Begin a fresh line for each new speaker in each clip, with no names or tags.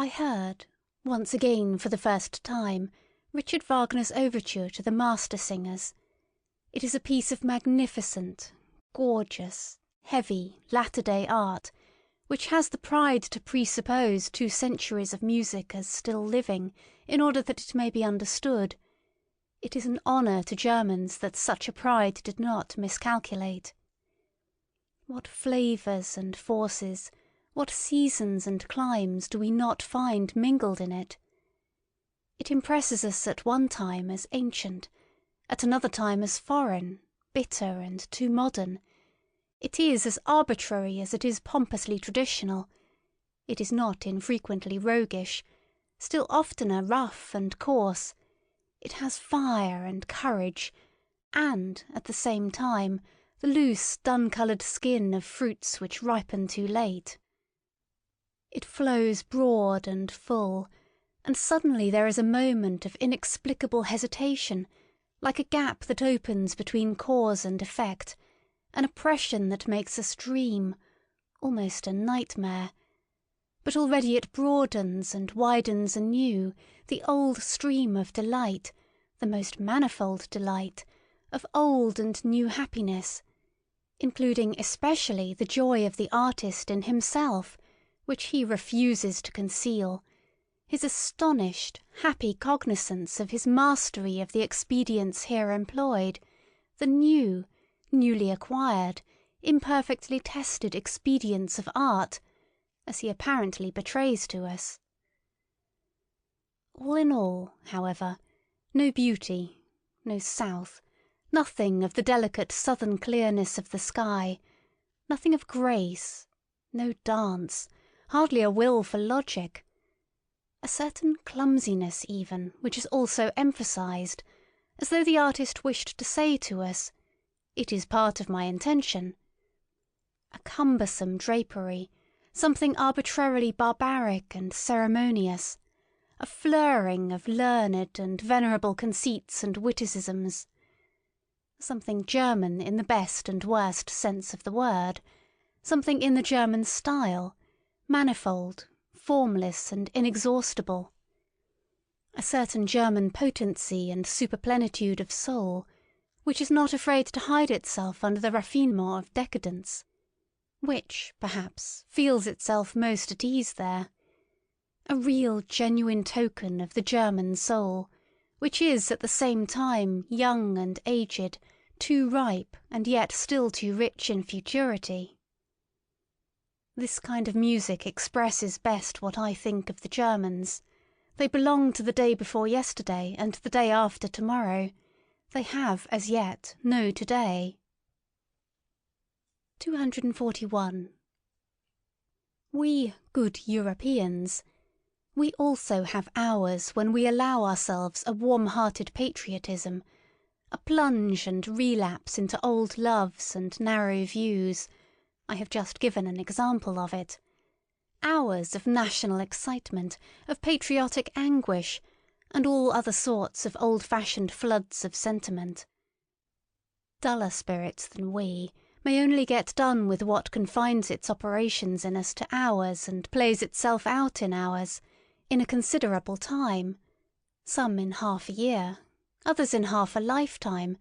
I heard, once again for the first time, Richard Wagner's overture to the Master Singers. It is a piece of magnificent, gorgeous, heavy, latter-day art, which has the pride to presuppose 2 centuries of music as still living, in order that it may be understood. It is an honour to Germans that such a pride did not miscalculate. What flavours and forces, what seasons and climes do we not find mingled in it? It impresses us at one time as ancient, at another time as foreign, bitter, and too modern. It is as arbitrary as it is pompously traditional. It is not infrequently roguish, still oftener rough and coarse. It has fire and courage, and, at the same time, the loose, dun-coloured skin of fruits which ripen too late. It flows broad and full, and suddenly there is a moment of inexplicable hesitation, like a gap that opens between cause and effect, an oppression that makes us dream, almost a nightmare. But already it broadens and widens anew the old stream of delight, the most manifold delight, of old and new happiness, including especially the joy of the artist in himself, which he refuses to conceal, his astonished, happy cognizance of his mastery of the expedients here employed, the new, newly acquired, imperfectly tested expedients of art, as he apparently betrays to us. All in all, however, no beauty, no south, nothing of the delicate southern clearness of the sky, nothing of grace, no dance, hardly a will for logic. A certain clumsiness even, which is also emphasized, as though the artist wished to say to us, "It is part of my intention." A cumbersome drapery, something arbitrarily barbaric and ceremonious, a flurring of learned and venerable conceits and witticisms. Something German in the best and worst sense of the word, something in the German style, manifold, formless and inexhaustible. A certain German potency and superplenitude of soul, which is not afraid to hide itself under the raffinement of decadence, which, perhaps, feels itself most at ease there. A real genuine token of the German soul, which is at the same time young and aged, too ripe and yet still too rich in futurity. This kind of music expresses best what I think of the Germans. They belong to the day before yesterday and the day after tomorrow. They have as yet no today. 241. We good Europeans, we also have hours when we allow ourselves a warm-hearted patriotism, a plunge and relapse into old loves and narrow views. I have just given an example of it. Hours of national excitement, of patriotic anguish, and all other sorts of old-fashioned floods of sentiment. Duller spirits than we may only get done with what confines its operations in us to hours and plays itself out in hours, in a considerable time, some in half a year, others in half a lifetime,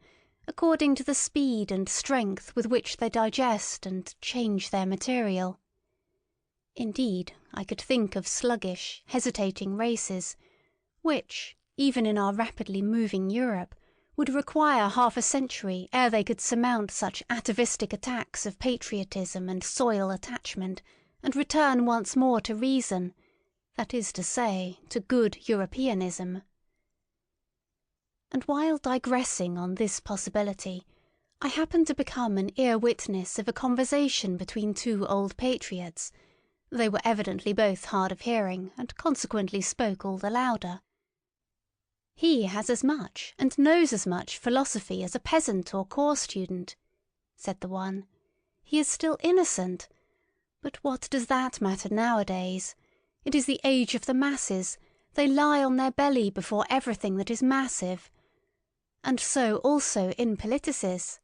according to the speed and strength with which they digest and change their material. Indeed, I could think of sluggish, hesitating races, which, even in our rapidly moving Europe, would require half a century ere they could surmount such atavistic attacks of patriotism and soil attachment, and return once more to reason, that is to say, to good Europeanism. And while digressing on this possibility, I happened to become an ear-witness of a conversation between 2 old patriots. They were evidently both hard of hearing, and consequently spoke all the louder. "He has as much, and knows as much philosophy as a peasant or corps student," said the one. "He is still innocent. But what does that matter nowadays? It is the age of the masses. They lie on their belly before everything that is massive. And so also in politicis.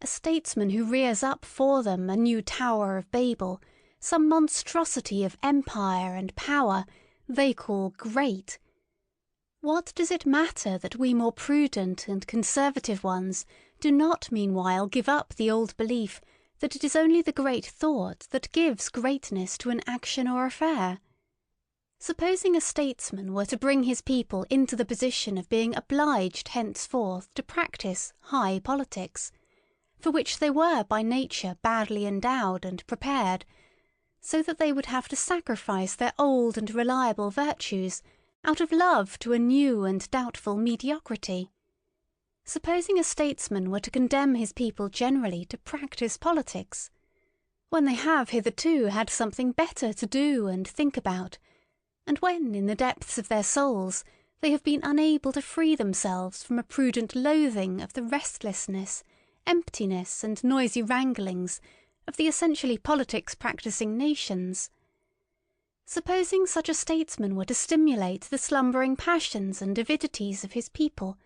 A statesman who rears up for them a new Tower of Babel, some monstrosity of empire and power they call great. What does it matter that we more prudent and conservative ones do not meanwhile give up the old belief that it is only the great thought that gives greatness to an action or affair? Supposing a statesman were to bring his people into the position of being obliged henceforth to practice high politics, for which they were by nature badly endowed and prepared, so that they would have to sacrifice their old and reliable virtues out of love to a new and doubtful mediocrity. Supposing a statesman were to condemn his people generally to practice politics, when they have hitherto had something better to do and think about, and when in the depths of their souls they have been unable to free themselves from a prudent loathing of the restlessness, emptiness, and noisy wranglings of the essentially politics-practising nations. Supposing such a statesman were to stimulate the slumbering passions and avidities of his people,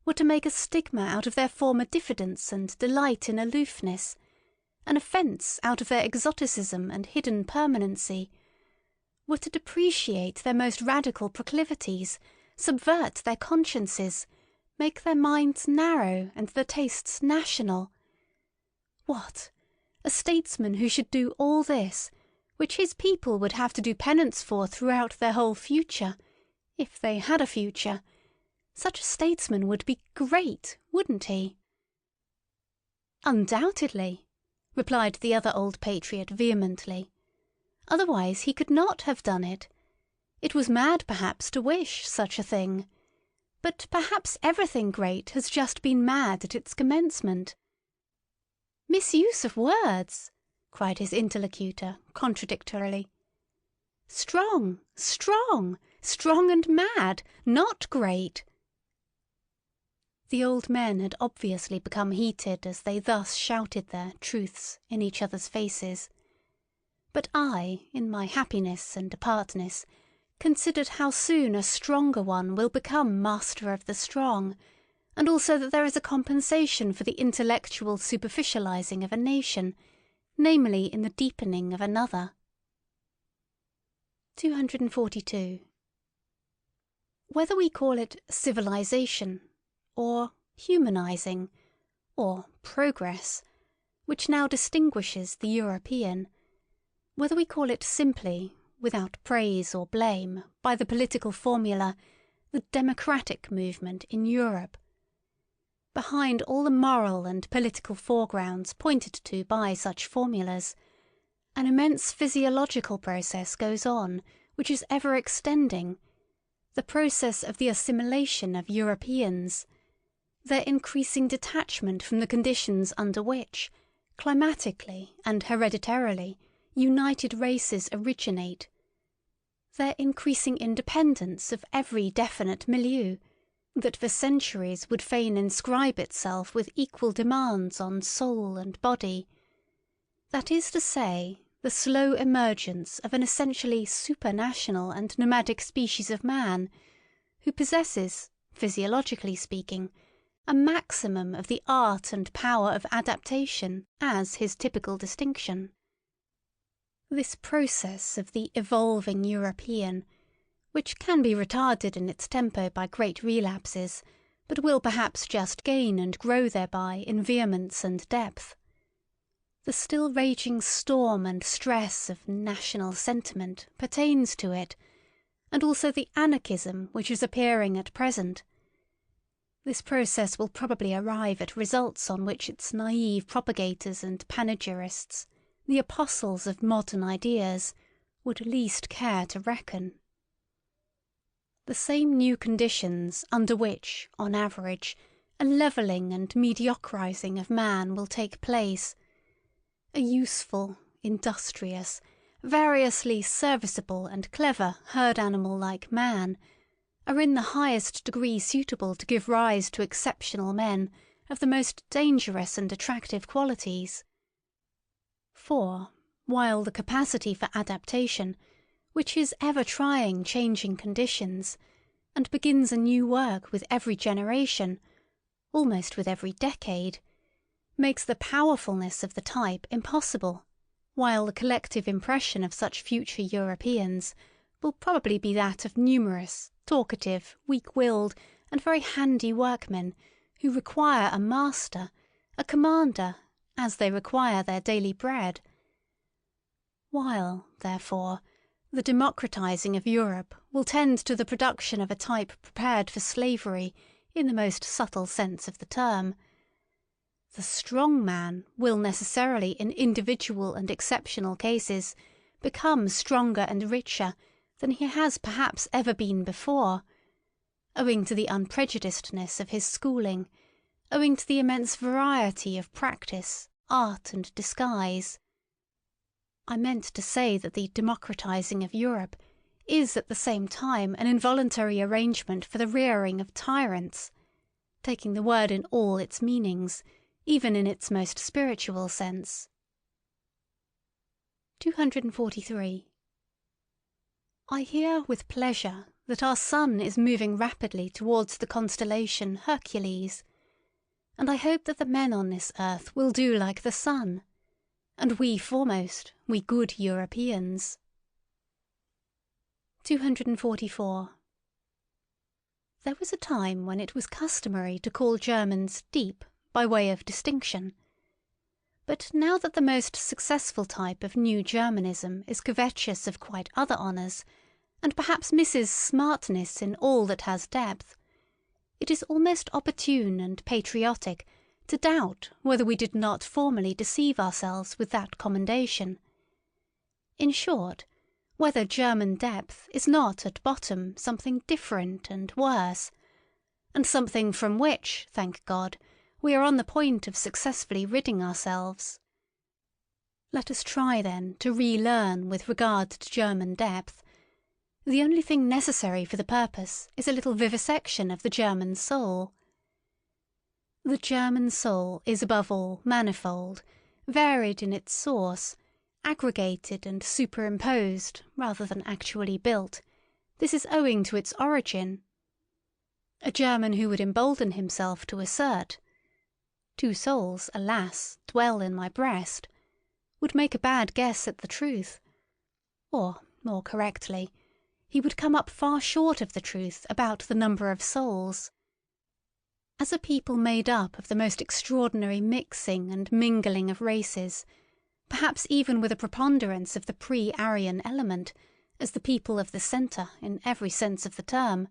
were to make a stigma out of their former diffidence and delight in aloofness, an offence out of their exoticism and hidden permanency, were to depreciate their most radical proclivities, subvert their consciences, make their minds narrow and their tastes national. What! A statesman who should do all this, which his people would have to do penance for throughout their whole future, if they had a future, such a statesman would be great, wouldn't he? Undoubtedly, replied the other old patriot vehemently. Otherwise he could not have done it. It was mad, perhaps, to wish such a thing. But perhaps everything great has just been mad at its commencement. Misuse of words, cried his interlocutor contradictorily. Strong, strong, strong and mad, not great. The old men had obviously become heated as they thus shouted their truths in each other's faces. But I, in my happiness and apartness, considered how soon a stronger one will become master of the strong, and also that there is a compensation for the intellectual superficializing of a nation, namely in the deepening of another. 242. Whether we call it civilization, or humanizing, or progress, which now distinguishes the European, whether we call it simply, without praise or blame, by the political formula, the democratic movement in Europe, behind all the moral and political foregrounds pointed to by such formulas, an immense physiological process goes on, which is ever extending, the process of the assimilation of Europeans, their increasing detachment from the conditions under which, climatically and hereditarily, united races originate, their increasing independence of every definite milieu, that for centuries would fain inscribe itself with equal demands on soul and body, that is to say, the slow emergence of an essentially supranational and nomadic species of man, who possesses, physiologically speaking, a maximum of the art and power of adaptation as his typical distinction. This process of the evolving European, which can be retarded in its tempo by great relapses, but will perhaps just gain and grow thereby in vehemence and depth. The still raging storm and stress of national sentiment pertains to it, and also the anarchism which is appearing at present. This process will probably arrive at results on which its naive propagators and panegyrists, the apostles of modern ideas, would least care to reckon. The same new conditions under which, on average, a levelling and mediocrising of man will take place, a useful, industrious, variously serviceable and clever herd animal like man, are in the highest degree suitable to give rise to exceptional men of the most dangerous and attractive qualities. For, while the capacity for adaptation, which is ever trying changing conditions, and begins a new work with every generation, almost with every decade, makes the powerfulness of the type impossible, while the collective impression of such future Europeans will probably be that of numerous, talkative, weak-willed, and very handy workmen who require a master, a commander, as they require their daily bread. While, therefore, the democratizing of Europe will tend to the production of a type prepared for slavery in the most subtle sense of the term, the strong man will necessarily in individual and exceptional cases become stronger and richer than he has perhaps ever been before, owing to the unprejudicedness of his schooling, owing to the immense variety of practice, art, and disguise. I meant to say that the democratizing of Europe is at the same time an involuntary arrangement for the rearing of tyrants, taking the word in all its meanings, even in its most spiritual sense. 243. I hear with pleasure that our sun is moving rapidly towards the constellation Hercules, and I hope that the men on this earth will do like the sun, and we foremost, we good Europeans. 244. There was a time when it was customary to call Germans deep by way of distinction. But now that the most successful type of New Germanism is covetous of quite other honours, and perhaps misses smartness in all that has depth, it is almost opportune and patriotic to doubt whether we did not formerly deceive ourselves with that commendation. In short, whether German depth is not at bottom something different and worse, and something from which, thank God, we are on the point of successfully ridding ourselves. Let us try, then, to relearn with regard to German depth. The only thing necessary for the purpose is a little vivisection of the German soul. The German soul is above all manifold, varied in its source, aggregated and superimposed rather than actually built. This is owing to its origin. A German who would embolden himself to assert, "Two souls, alas, dwell in my breast," would make a bad guess at the truth. Or, more correctly, he would come up far short of the truth about the number of souls. As a people made up of the most extraordinary mixing and mingling of races, perhaps even with a preponderance of the pre-Aryan element, as the people of the centre in every sense of the term,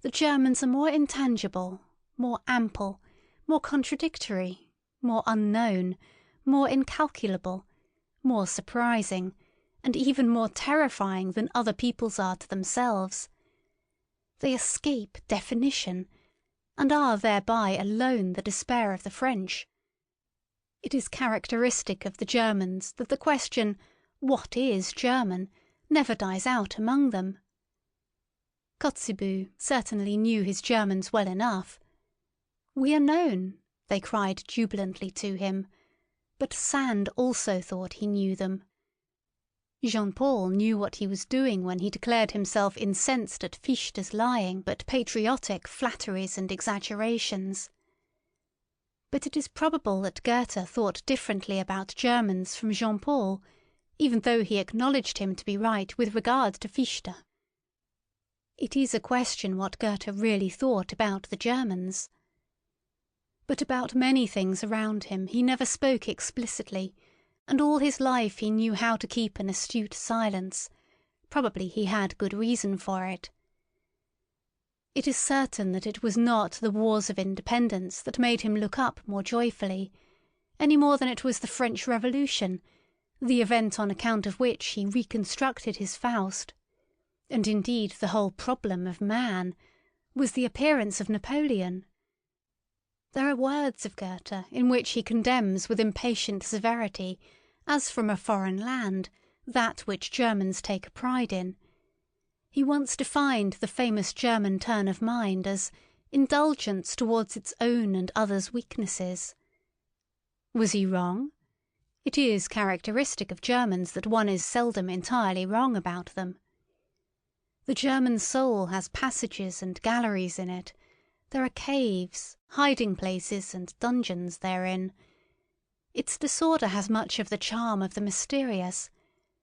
the Germans are more intangible, more ample, more contradictory, more unknown, more incalculable, more surprising, and even more terrifying than other peoples are to themselves. They escape definition, and are thereby alone the despair of the French. It is characteristic of the Germans that the question, "What is German?" never dies out among them. Kotzebue certainly knew his Germans well enough. "We are known," they cried jubilantly to him, but Sand also thought he knew them. Jean-Paul knew what he was doing when he declared himself incensed at Fichte's lying but patriotic flatteries and exaggerations. But it is probable that Goethe thought differently about Germans from Jean-Paul, even though he acknowledged him to be right with regard to Fichte. It is a question what Goethe really thought about the Germans. But about many things around him he never spoke explicitly, and all his life he knew how to keep an astute silence. Probably he had good reason for it. It is certain that it was not the wars of independence that made him look up more joyfully, any more than it was the French Revolution, the event on account of which he reconstructed his Faust, and indeed the whole problem of man, was the appearance of Napoleon. There are words of Goethe in which he condemns with impatient severity, as from a foreign land, that which Germans take a pride in. He once defined the famous German turn of mind as indulgence towards its own and others' weaknesses. Was he wrong? It is characteristic of Germans that one is seldom entirely wrong about them. The German soul has passages and galleries in it. There are caves, hiding-places, and dungeons therein. Its disorder has much of the charm of the mysterious.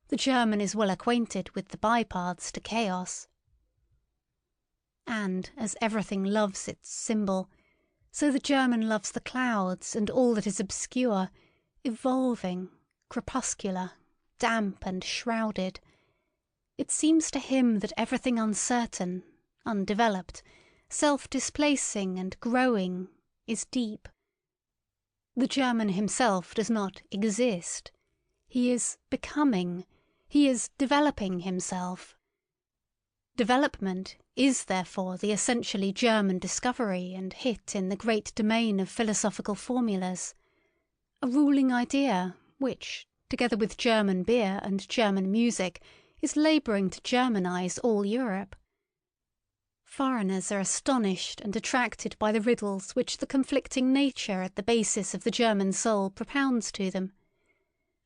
The German is well acquainted with the bypaths to chaos. And as everything loves its symbol, so the German loves the clouds and all that is obscure, evolving, crepuscular, damp and shrouded. It seems to him that everything uncertain, undeveloped, self-displacing and growing is deep. The German himself does not exist. He is becoming. He is developing himself. Development is therefore the essentially German discovery and hit in the great domain of philosophical formulas, a ruling idea which, together with German beer and German music, is labouring to Germanize all Europe. Foreigners are astonished and attracted by the riddles which the conflicting nature at the basis of the German soul propounds to them,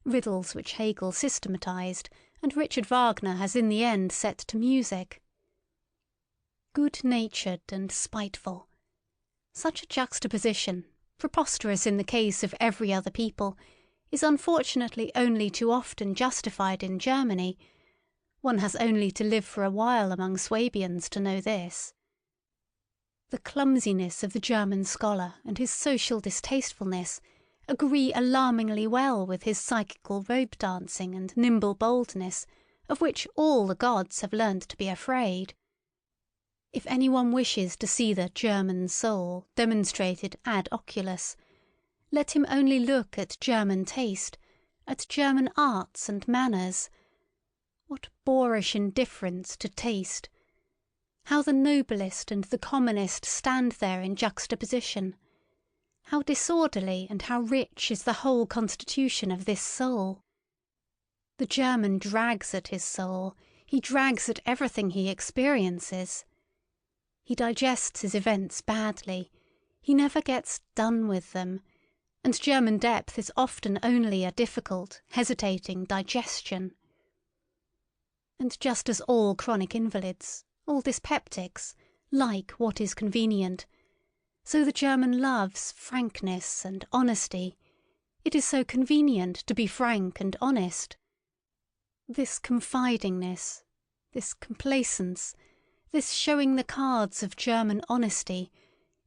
riddles which Hegel systematized and Richard Wagner has in the end set to music. Good-natured and spiteful. Such a juxtaposition, preposterous in the case of every other people, is unfortunately only too often justified in Germany. One has only to live for a while among Swabians to know this. The clumsiness of the German scholar and his social distastefulness agree alarmingly well with his psychical rope-dancing and nimble boldness, of which all the gods have learnt to be afraid. If anyone wishes to see the German soul demonstrated ad oculus, let him only look at German taste, at German arts and manners. What boorish indifference to taste! How the noblest and the commonest stand there in juxtaposition! How disorderly and how rich is the whole constitution of this soul! The German drags at his soul, he drags at everything he experiences. He digests his events badly, he never gets done with them, and German depth is often only a difficult, hesitating digestion. And just as all chronic invalids, all dyspeptics, like what is convenient, so the German loves frankness and honesty. It is so convenient to be frank and honest. This confidingness, this complacence, this showing the cards of German honesty,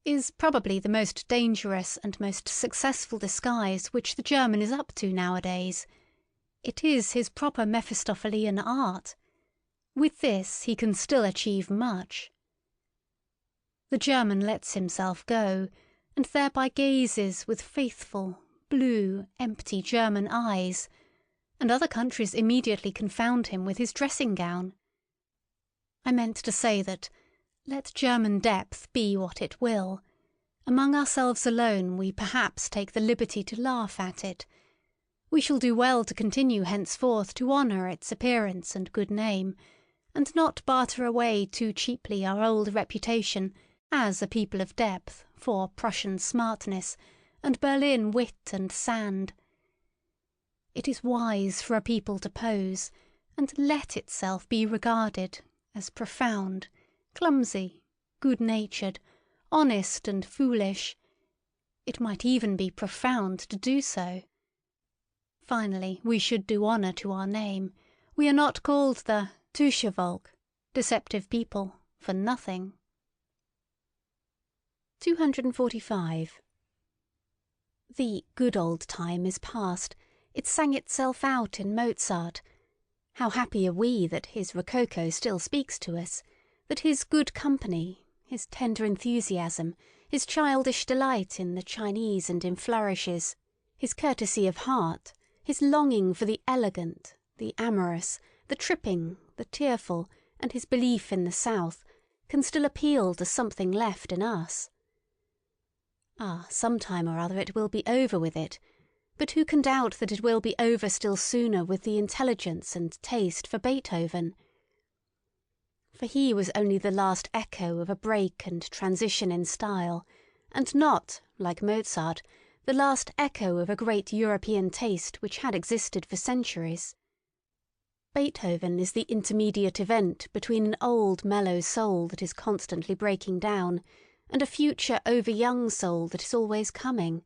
is probably the most dangerous and most successful disguise which the German is up to nowadays. It is his proper Mephistophelian art. With this he can still achieve much. The German lets himself go, and thereby gazes with faithful, blue, empty German eyes, and other countries immediately confound him with his dressing-gown. I meant to say that, let German depth be what it will, among ourselves alone we perhaps take the liberty to laugh at it. We shall do well to continue henceforth to honour its appearance and good name, and not barter away too cheaply our old reputation as a people of depth for Prussian smartness and Berlin wit and sand. It is wise for a people to pose, and let itself be regarded as profound, clumsy, good-natured, honest and foolish. It might even be profound to do so. Finally, we should do honour to our name. We are not called the Tuschevolk, deceptive people, for nothing. 245. The good old time is past. It sang itself out in Mozart. How happy are we that his Rococo still speaks to us, that his good company, his tender enthusiasm, his childish delight in the Chinese and in flourishes, his courtesy of heart, his longing for the elegant, the amorous, the tripping, the tearful, and his belief in the South, can still appeal to something left in us. Ah, some time or other it will be over with it, but who can doubt that it will be over still sooner with the intelligence and taste for Beethoven? For he was only the last echo of a break and transition in style, and not, like Mozart, the last echo of a great European taste which had existed for centuries. Beethoven is the intermediate event between an old mellow soul that is constantly breaking down, and a future over-young soul that is always coming.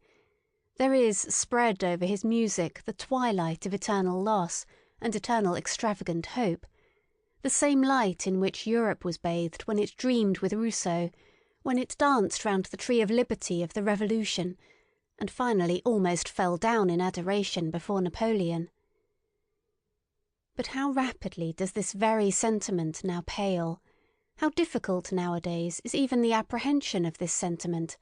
There is spread over his music the twilight of eternal loss and eternal extravagant hope, the same light in which Europe was bathed when it dreamed with Rousseau, when it danced round the tree of liberty of the Revolution, and finally almost fell down in adoration before Napoleon. But how rapidly does this very sentiment now pale? How difficult nowadays is even the apprehension of this sentiment?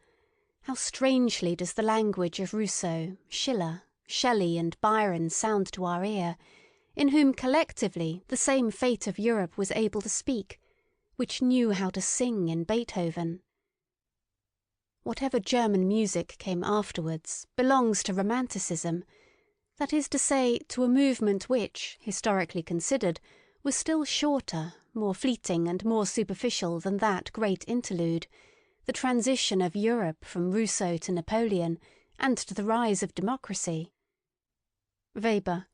How strangely does the language of Rousseau, Schiller, Shelley, and Byron sound to our ear, in whom collectively the same fate of Europe was able to speak, which knew how to sing in Beethoven. Whatever German music came afterwards belongs to Romanticism, that is to say, to a movement which, historically considered, was still shorter, more fleeting and more superficial than that great interlude, the transition of Europe from Rousseau to Napoleon and to the rise of democracy. Weber.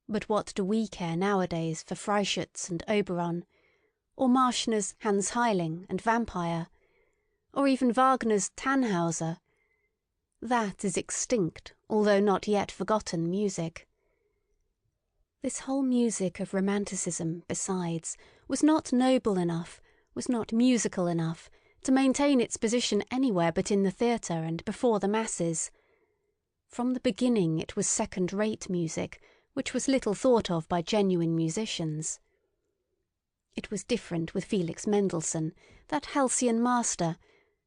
But what do we care nowadays for Freischütz and Oberon, or Marschner's Hans Heiling and Vampire, or even Wagner's Tannhauser? That is extinct, although not yet forgotten music. This whole music of Romanticism, besides, was not noble enough, was not musical enough, to maintain its position anywhere but in the theatre and before the masses. From the beginning it was second-rate music, which was little thought of by genuine musicians. It was different with Felix Mendelssohn, that halcyon master,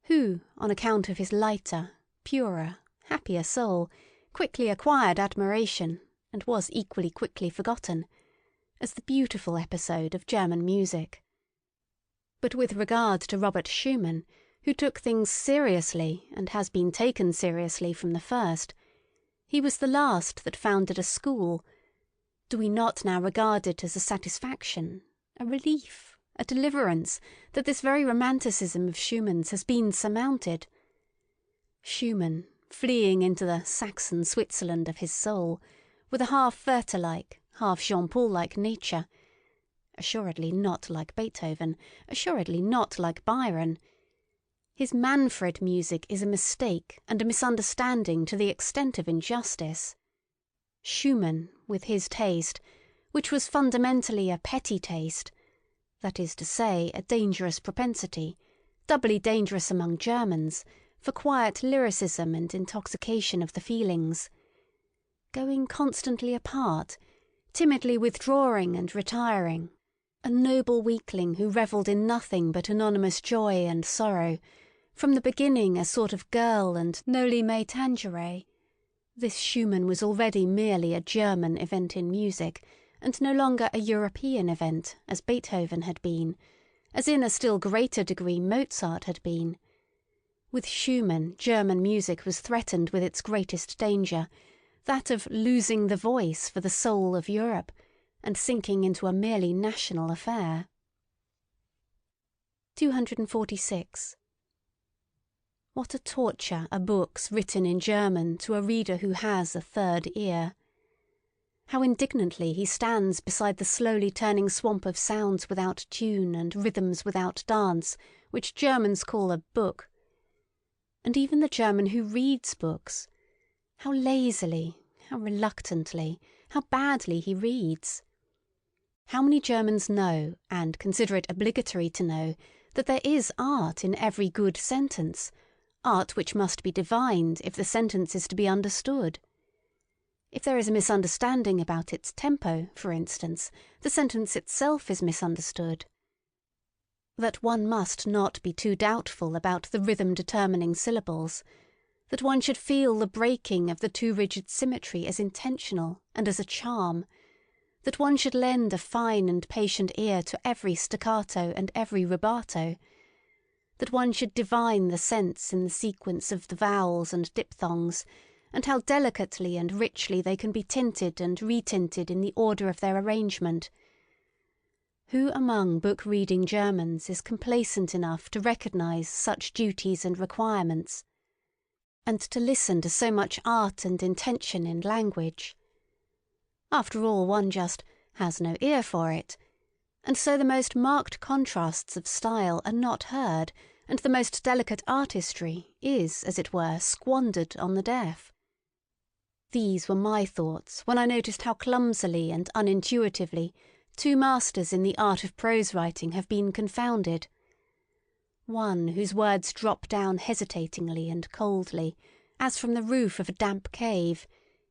who, on account of his lighter, purer, happier soul, quickly acquired admiration, and was equally quickly forgotten, as the beautiful episode of German music. But with regard to Robert Schumann, who took things seriously and has been taken seriously from the first, he was the last that founded a school. Do we not now regard it as a satisfaction, a relief, a deliverance, that this very romanticism of Schumann's has been surmounted? Schumann, fleeing into the Saxon Switzerland of his soul, with a half Werther-like, half Jean-Paul-like nature, assuredly not like Beethoven, assuredly not like Byron. His Manfred music is a mistake and a misunderstanding to the extent of injustice. Schumann, with his taste, which was fundamentally a petty taste, that is to say, a dangerous propensity, doubly dangerous among Germans, for quiet lyricism and intoxication of the feelings, going constantly apart, timidly withdrawing and retiring, a noble weakling who revelled in nothing but anonymous joy and sorrow, from the beginning a sort of girl and noli me tangere. This Schumann was already merely a German event in music, and no longer a European event, as Beethoven had been, as in a still greater degree Mozart had been. With Schumann, German music was threatened with its greatest danger, that of losing the voice for the soul of Europe, and sinking into a merely national affair. 246. What a torture are books written in German to a reader who has a third ear! How indignantly he stands beside the slowly turning swamp of sounds without tune and rhythms without dance, which Germans call a book. And even the German who reads books, how lazily, how reluctantly, how badly he reads. How many Germans know, and consider it obligatory to know, that there is art in every good sentence, art which must be divined if the sentence is to be understood. If there is a misunderstanding about its tempo, for instance, the sentence itself is misunderstood. That one must not be too doubtful about the rhythm-determining syllables, that one should feel the breaking of the too rigid symmetry as intentional and as a charm, that one should lend a fine and patient ear to every staccato and every rubato, that one should divine the sense in the sequence of the vowels and diphthongs, and how delicately and richly they can be tinted and retinted in the order of their arrangement. Who among book-reading Germans is complacent enough to recognise such duties and requirements, and to listen to so much art and intention in language? After all, one just has no ear for it, and so the most marked contrasts of style are not heard, and the most delicate artistry is, as it were, squandered on the deaf. These were my thoughts when I noticed how clumsily and unintuitively two masters in the art of prose writing have been confounded. One whose words drop down hesitatingly and coldly, as from the roof of a damp cave,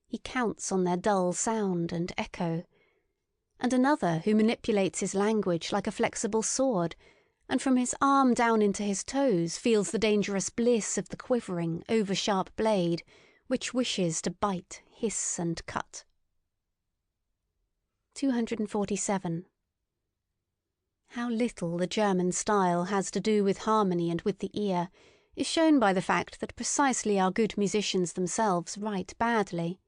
he counts on their dull sound and echo, and another who manipulates his language like a flexible sword, and from his arm down into his toes feels the dangerous bliss of the quivering, over-sharp blade, which wishes to bite, hiss, and cut. 247. How little the German style has to do with harmony and with the ear is shown by the fact that precisely our good musicians themselves write badly.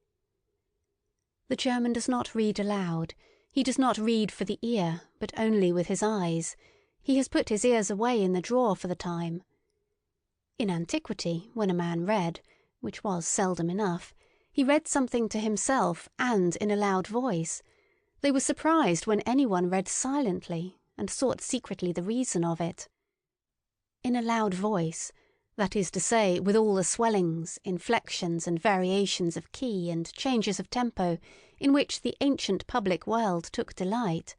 The German does not read aloud. He does not read for the ear, but only with his eyes. He has put his ears away in the drawer for the time. In antiquity, when a man read, which was seldom enough, he read something to himself and in a loud voice. They were surprised when anyone read silently, and sought secretly the reason of it. In a loud voice, that is to say, with all the swellings, inflections, and variations of key and changes of tempo in which the ancient public world took delight.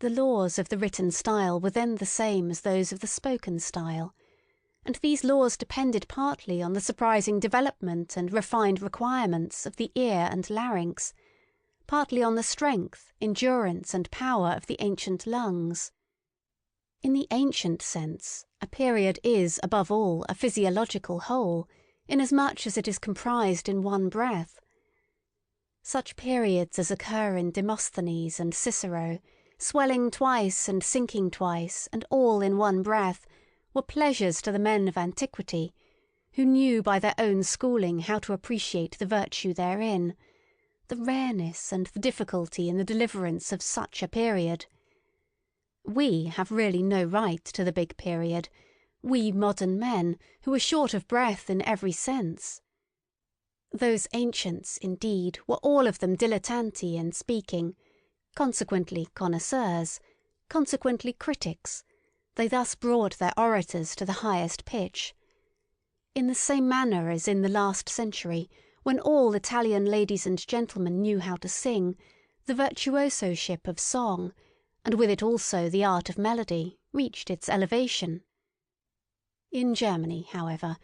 The laws of the written style were then the same as those of the spoken style, and these laws depended partly on the surprising development and refined requirements of the ear and larynx, partly on the strength, endurance, and power of the ancient lungs. In the ancient sense, a period is, above all, a physiological whole, inasmuch as it is comprised in one breath. Such periods as occur in Demosthenes and Cicero, swelling twice and sinking twice, and all in one breath, were pleasures to the men of antiquity, who knew by their own schooling how to appreciate the virtue therein, the rareness and the difficulty in the deliverance of such a period. We have really no right to the big period, we modern men, who are short of breath in every sense. Those ancients, indeed, were all of them dilettanti in speaking, consequently connoisseurs, consequently critics. They thus brought their orators to the highest pitch. In the same manner as in the last century, when all Italian ladies and gentlemen knew how to sing, the virtuosoship of song, and with it also the art of melody, reached its elevation. In Germany, however,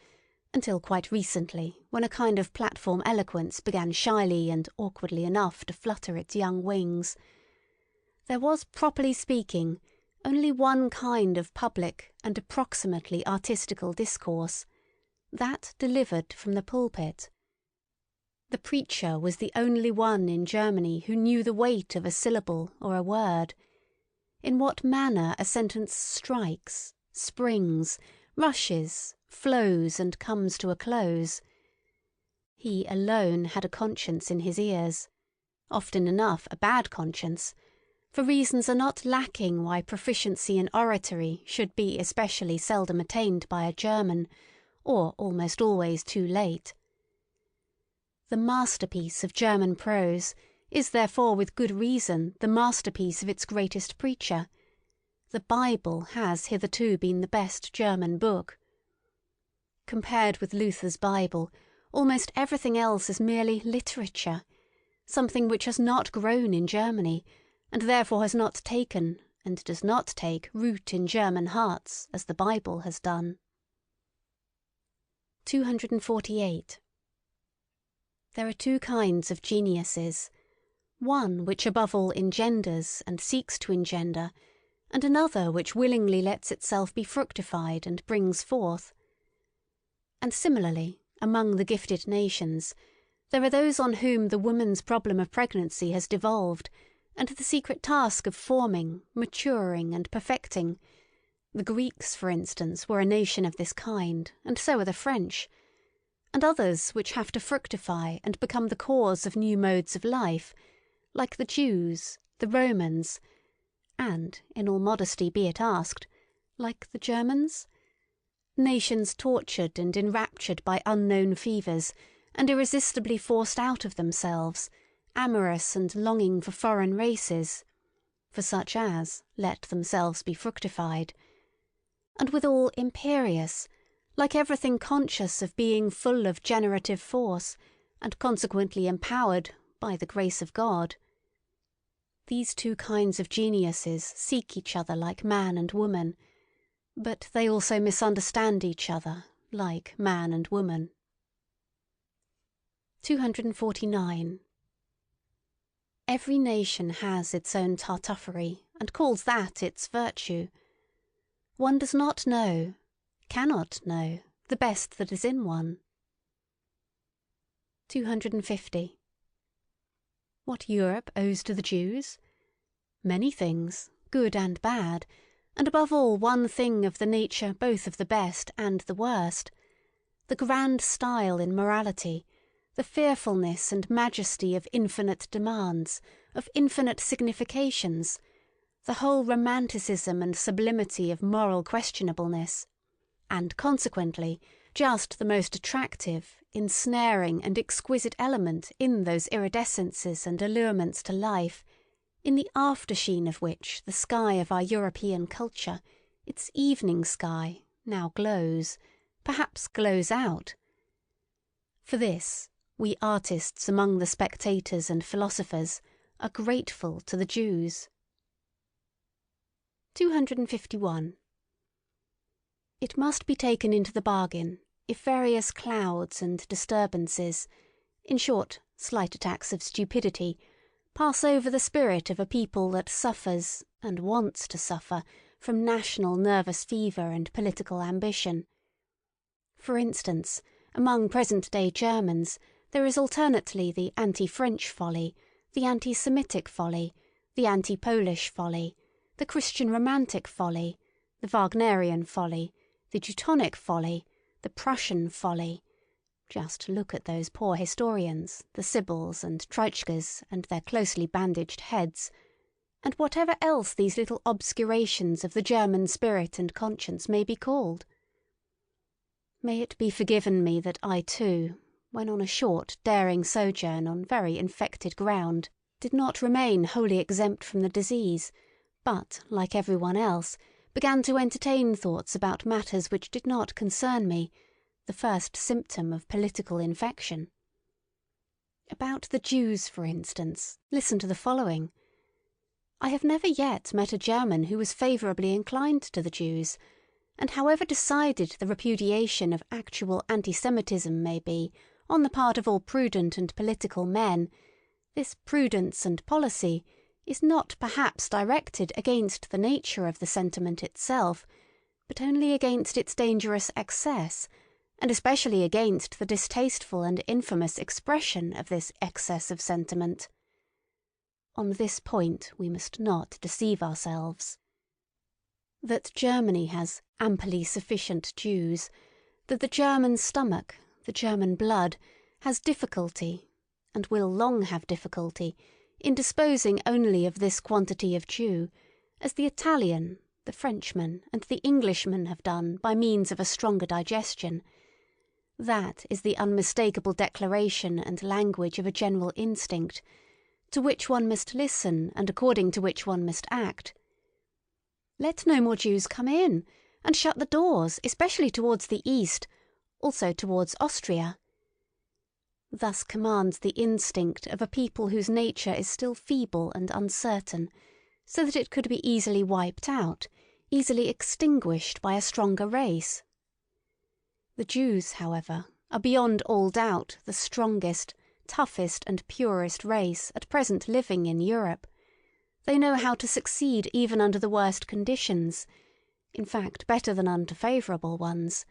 until quite recently, when a kind of platform eloquence began shyly and awkwardly enough to flutter its young wings, there was, properly speaking, only one kind of public and approximately artistical discourse, that delivered from the pulpit. The preacher was the only one in Germany who knew the weight of a syllable or a word, in what manner a sentence strikes, springs, rushes, flows, and comes to a close. He alone had a conscience in his ears, often enough a bad conscience, for reasons are not lacking why proficiency in oratory should be especially seldom attained by a German, or almost always too late. The masterpiece of German prose is therefore with good reason the masterpiece of its greatest preacher. The Bible has hitherto been the best German book. Compared with Luther's Bible, almost everything else is merely literature, something which has not grown in Germany, and therefore has not taken, and does not take, root in German hearts, as the Bible has done. 248. There are two kinds of geniuses, one which above all engenders and seeks to engender, and another which willingly lets itself be fructified and brings forth. And similarly, among the gifted nations, there are those on whom the woman's problem of pregnancy has devolved, and the secret task of forming, maturing, and perfecting. The Greeks, for instance, were a nation of this kind, and so are the French, and others which have to fructify and become the cause of new modes of life, like the Jews, the Romans, and, in all modesty be it asked, like the Germans? Nations tortured and enraptured by unknown fevers, and irresistibly forced out of themselves, amorous and longing for foreign races, for such as, let themselves be fructified, and withal imperious, like everything conscious of being full of generative force, and consequently empowered by the grace of God. These two kinds of geniuses seek each other like man and woman, but they also misunderstand each other like man and woman. 249. Every nation has its own Tartuffery, and calls that its virtue. One does not know, cannot know, the best that is in one. 250. What Europe owes to the Jews? Many things, good and bad, and above all one thing of the nature both of the best and the worst: the grand style in morality, the fearfulness and majesty of infinite demands, of infinite significations, the whole romanticism and sublimity of moral questionableness, and consequently just the most attractive, ensnaring and exquisite element in those iridescences and allurements to life, in the aftersheen of which the sky of our European culture, its evening sky, now glows, perhaps glows out. For this, we artists among the spectators and philosophers are grateful to the Jews. 251. It must be taken into the bargain, if various clouds and disturbances, in short, slight attacks of stupidity, pass over the spirit of a people that suffers, and wants to suffer, from national nervous fever and political ambition. For instance, among present-day Germans, there is alternately the anti-French folly, the anti-Semitic folly, the anti-Polish folly, the Christian romantic folly, the Wagnerian folly, the Teutonic folly, the Prussian folly. Just look at those poor historians, the Sibyls and Treitschkes and their closely bandaged heads, and whatever else these little obscurations of the German spirit and conscience may be called. May it be forgiven me that I too, when on a short, daring sojourn on very infected ground, did not remain wholly exempt from the disease, but, like everyone else, began to entertain thoughts about matters which did not concern me, the first symptom of political infection. About the Jews, for instance, listen to the following. I have never yet met a German who was favourably inclined to the Jews, and however decided the repudiation of actual anti-Semitism may be on the part of all prudent and political men, this prudence and policy is not perhaps directed against the nature of the sentiment itself, but only against its dangerous excess, and especially against the distasteful and infamous expression of this excess of sentiment. On this point we must not deceive ourselves. That Germany has amply sufficient Jews, that the German stomach, the German blood, has difficulty, and will long have difficulty, in disposing only of this quantity of Jew, as the Italian, the Frenchman, and the Englishman have done by means of a stronger digestion. That is the unmistakable declaration and language of a general instinct, to which one must listen and according to which one must act. Let no more Jews come in, and shut the doors, especially towards the east, also towards Austria. Thus commands the instinct of a people whose nature is still feeble and uncertain, so that it could be easily wiped out, easily extinguished by a stronger race. The Jews, however, are beyond all doubt the strongest, toughest and purest race at present living in Europe. They know how to succeed even under the worst conditions, in fact better than under favourable ones,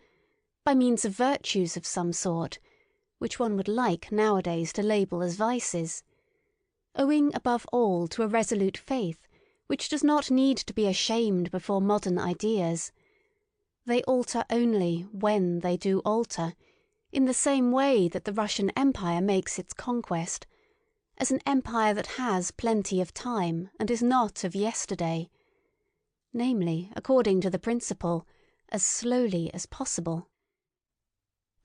by means of virtues of some sort, which one would like nowadays to label as vices, owing above all to a resolute faith which does not need to be ashamed before modern ideas. They alter only when they do alter, in the same way that the Russian Empire makes its conquest, as an empire that has plenty of time and is not of yesterday, namely, according to the principle, as slowly as possible.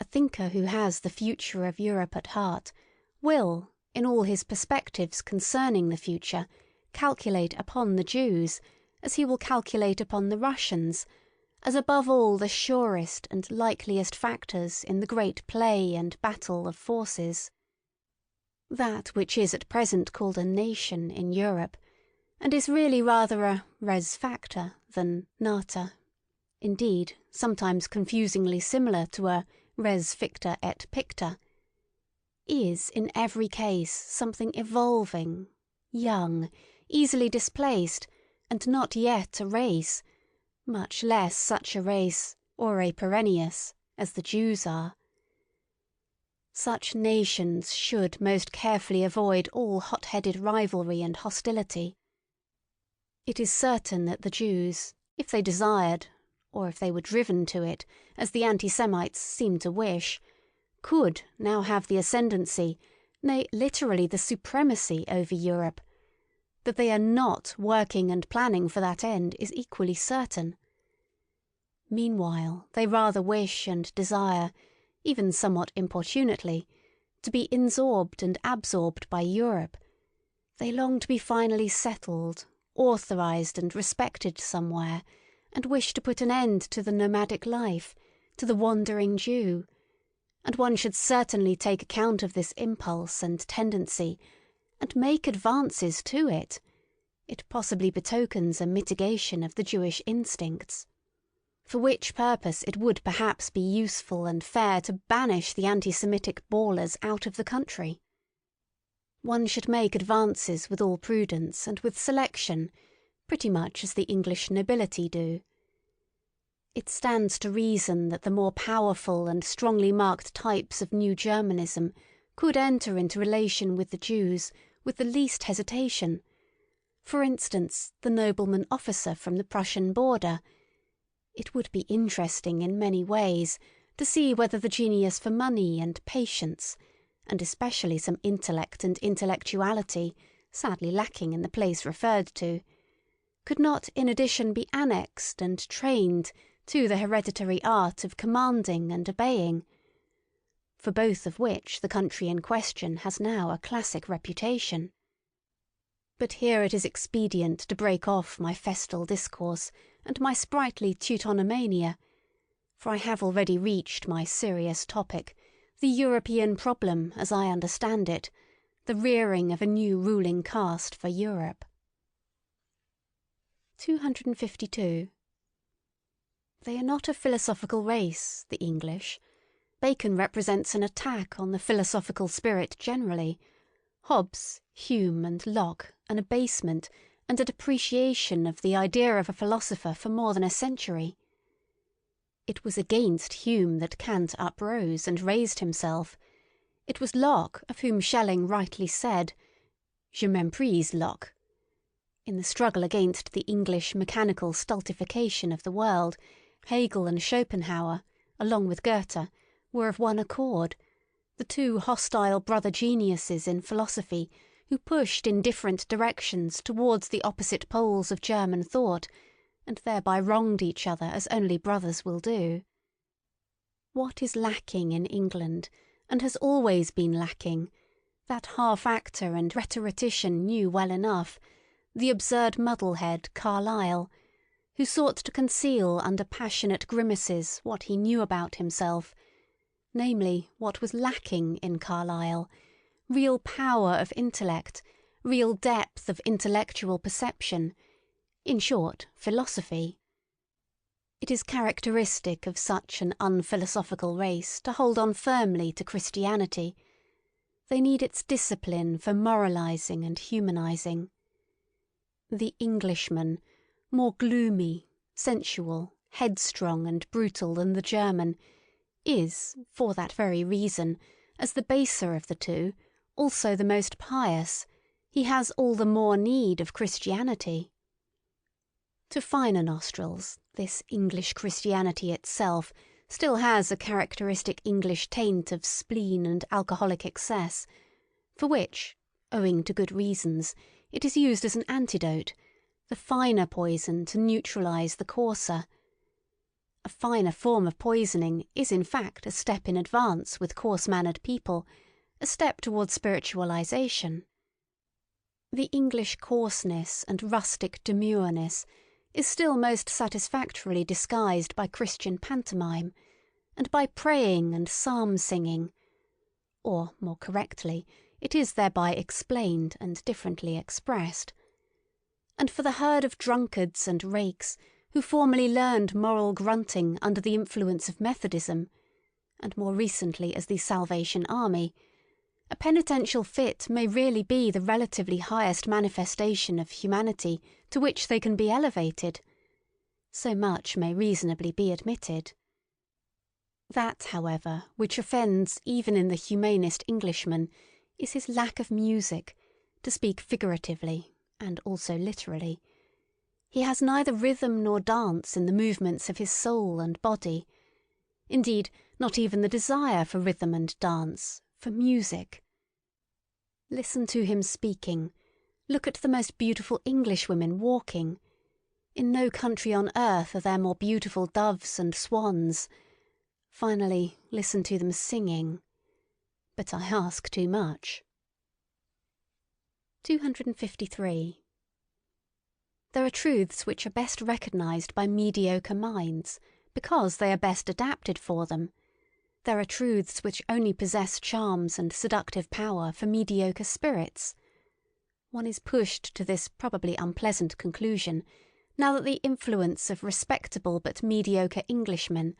A thinker who has the future of Europe at heart will, in all his perspectives concerning the future, calculate upon the Jews, as he will calculate upon the Russians, as above all the surest and likeliest factors in the great play and battle of forces. that which is at present called a nation in Europe, and is really rather a res facta than nata, indeed, sometimes confusingly similar to a res ficta et picta, is in every case something evolving, young, easily displaced, and not yet a race, much less such a race, or a perennius, as the Jews are. Such nations should most carefully avoid all hot-headed rivalry and hostility. It is certain that the Jews, if they desired, or if they were driven to it, as the anti-Semites seem to wish, could now have the ascendancy, nay, literally the supremacy over Europe. That they are not working and planning for that end is equally certain. Meanwhile, they rather wish and desire, even somewhat importunately, to be insorbed and absorbed by Europe. They long to be finally settled, authorised and respected somewhere, and wish to put an end to the nomadic life, to the wandering Jew, and one should certainly take account of this impulse and tendency, and make advances to it. It possibly betokens a mitigation of the Jewish instincts, for which purpose it would perhaps be useful and fair to banish the anti-Semitic bawlers out of the country. One should make advances with all prudence and with selection, pretty much as the English nobility do. It stands to reason that the more powerful and strongly marked types of New Germanism could enter into relation with the Jews with the least hesitation. For instance, the nobleman officer from the Prussian border. It would be interesting in many ways to see whether the genius for money and patience, and especially some intellect and intellectuality, sadly lacking in the place referred to, could not in addition be annexed and trained to the hereditary art of commanding and obeying, for both of which the country in question has now a classic reputation. But here it is expedient to break off my festal discourse and my sprightly Teutonomania, for I have already reached my serious topic, the European problem as I understand it, the rearing of a new ruling caste for Europe. 252. They are not a philosophical race, the English. Bacon represents an attack on the philosophical spirit generally. Hobbes, Hume and Locke an abasement and a depreciation of the idea of a philosopher for more than a century. It was against Hume that Kant uprose and raised himself. It was Locke of whom Schelling rightly said, "Je méprise Locke." In the struggle against the English mechanical stultification of the world, Hegel and Schopenhauer, along with Goethe, were of one accord, the two hostile brother geniuses in philosophy who pushed in different directions towards the opposite poles of German thought, and thereby wronged each other as only brothers will do. What is lacking in England, and has always been lacking, that half-actor and rhetorician knew well enough, the absurd muddlehead Carlyle, who sought to conceal under passionate grimaces what he knew about himself, namely, what was lacking in Carlyle, real power of intellect, real depth of intellectual perception, in short, philosophy. It is characteristic of such an unphilosophical race to hold on firmly to Christianity. They need its discipline for moralizing and humanizing. The Englishman, more gloomy, sensual, headstrong and brutal than the German, is, for that very reason, as the baser of the two, also the most pious. He has all the more need of Christianity. To finer nostrils, this English Christianity itself still has a characteristic English taint of spleen and alcoholic excess, for which, owing to good reasons, it is used as an antidote, the finer poison to neutralise the coarser. A finer form of poisoning is in fact a step in advance with coarse-mannered people, a step towards spiritualisation. The English coarseness and rustic demureness is still most satisfactorily disguised by Christian pantomime, and by praying and psalm-singing, or, more correctly, it is thereby explained and differently expressed. And for the herd of drunkards and rakes who formerly learned moral grunting under the influence of Methodism, and more recently as the Salvation Army, a penitential fit may really be the relatively highest manifestation of humanity to which they can be elevated. So much may reasonably be admitted. That, however, which offends even in the humanest Englishman is his lack of music, to speak figuratively, and also literally. He has neither rhythm nor dance in the movements of his soul and body. Indeed, not even the desire for rhythm and dance, for music. Listen to him speaking. Look at the most beautiful Englishwomen walking. In no country on earth are there more beautiful doves and swans. Finally, listen to them singing. But I ask too much. 253. There are truths which are best recognised by mediocre minds, because they are best adapted for them. There are truths which only possess charms and seductive power for mediocre spirits. One is pushed to this probably unpleasant conclusion, now that the influence of respectable but mediocre Englishmen,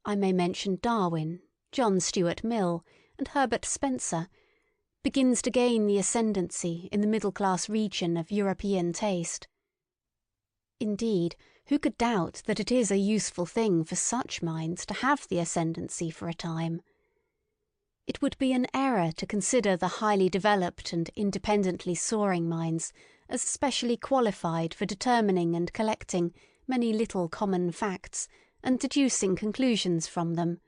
I may mention Darwin, John Stuart Mill, and Herbert Spencer, begins to gain the ascendancy in the middle-class region of European taste. Indeed, who could doubt that it is a useful thing for such minds to have the ascendancy for a time? It would be an error to consider the highly developed and independently soaring minds as specially qualified for determining and collecting many little common facts and deducing conclusions from them.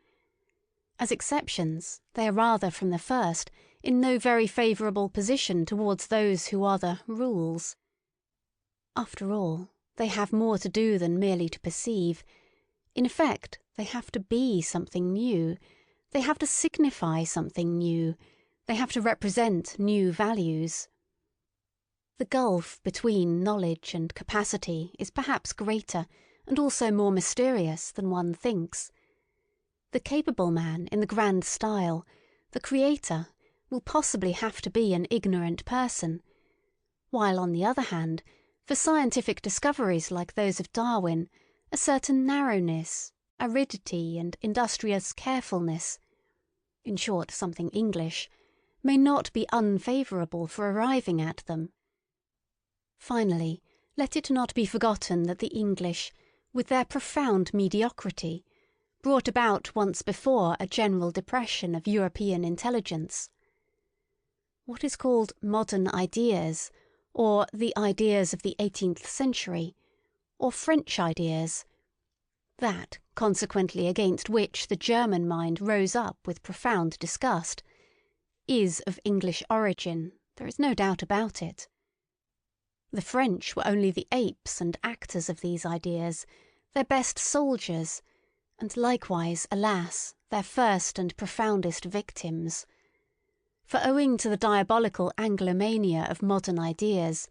As exceptions, they are rather from the first in no very favourable position towards those who are the rules. After all, they have more to do than merely to perceive. In effect, they have to be something new. They have to signify something new. They have to represent new values. The gulf between knowledge and capacity is perhaps greater and also more mysterious than one thinks. The capable man in the grand style, the creator, will possibly have to be an ignorant person, while on the other hand, for scientific discoveries like those of Darwin, a certain narrowness, aridity and industrious carefulness, in short something English, may not be unfavourable for arriving at them. Finally, let it not be forgotten that the English, with their profound mediocrity, brought about once before a general depression of European intelligence. What is called modern ideas, or the ideas of the 18th century, or French ideas, that, consequently against which the German mind rose up with profound disgust, is of English origin, there is no doubt about it. The French were only the apes and actors of these ideas, their best soldiers, and likewise, alas, their first and profoundest victims. For owing to the diabolical Anglomania of modern ideas,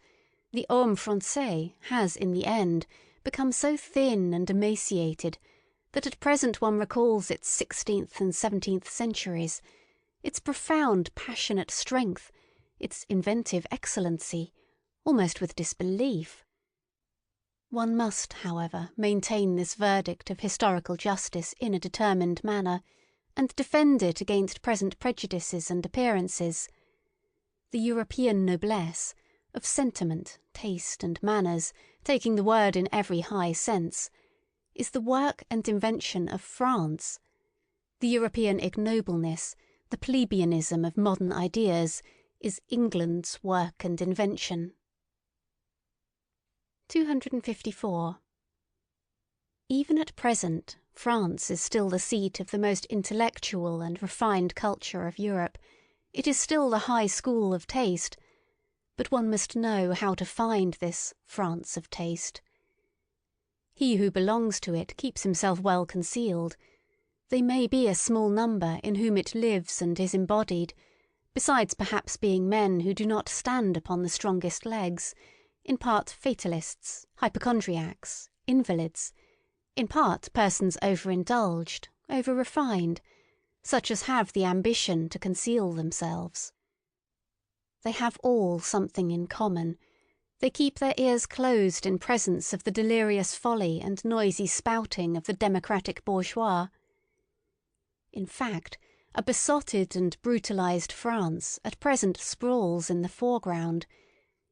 the homme français has in the end become so thin and emaciated that at present one recalls its 16th and 17th centuries, its profound passionate strength, its inventive excellency, almost with disbelief. One must, however, maintain this verdict of historical justice in a determined manner, and defend it against present prejudices and appearances. The European noblesse, of sentiment, taste, and manners, taking the word in every high sense, is the work and invention of France. The European ignobleness, the plebeianism of modern ideas, is England's work and invention. 254. Even at present, France is still the seat of the most intellectual and refined culture of Europe. It is still the high school of taste, but one must know how to find this France of taste. He who belongs to it keeps himself well concealed. They may be a small number in whom it lives and is embodied, besides perhaps being men who do not stand upon the strongest legs, in part fatalists, hypochondriacs, invalids, in part persons overindulged, over-refined, such as have the ambition to conceal themselves. They have all something in common. They keep their ears closed in presence of the delirious folly and noisy spouting of the democratic bourgeois. In fact, a besotted and brutalized France at present sprawls in the foreground.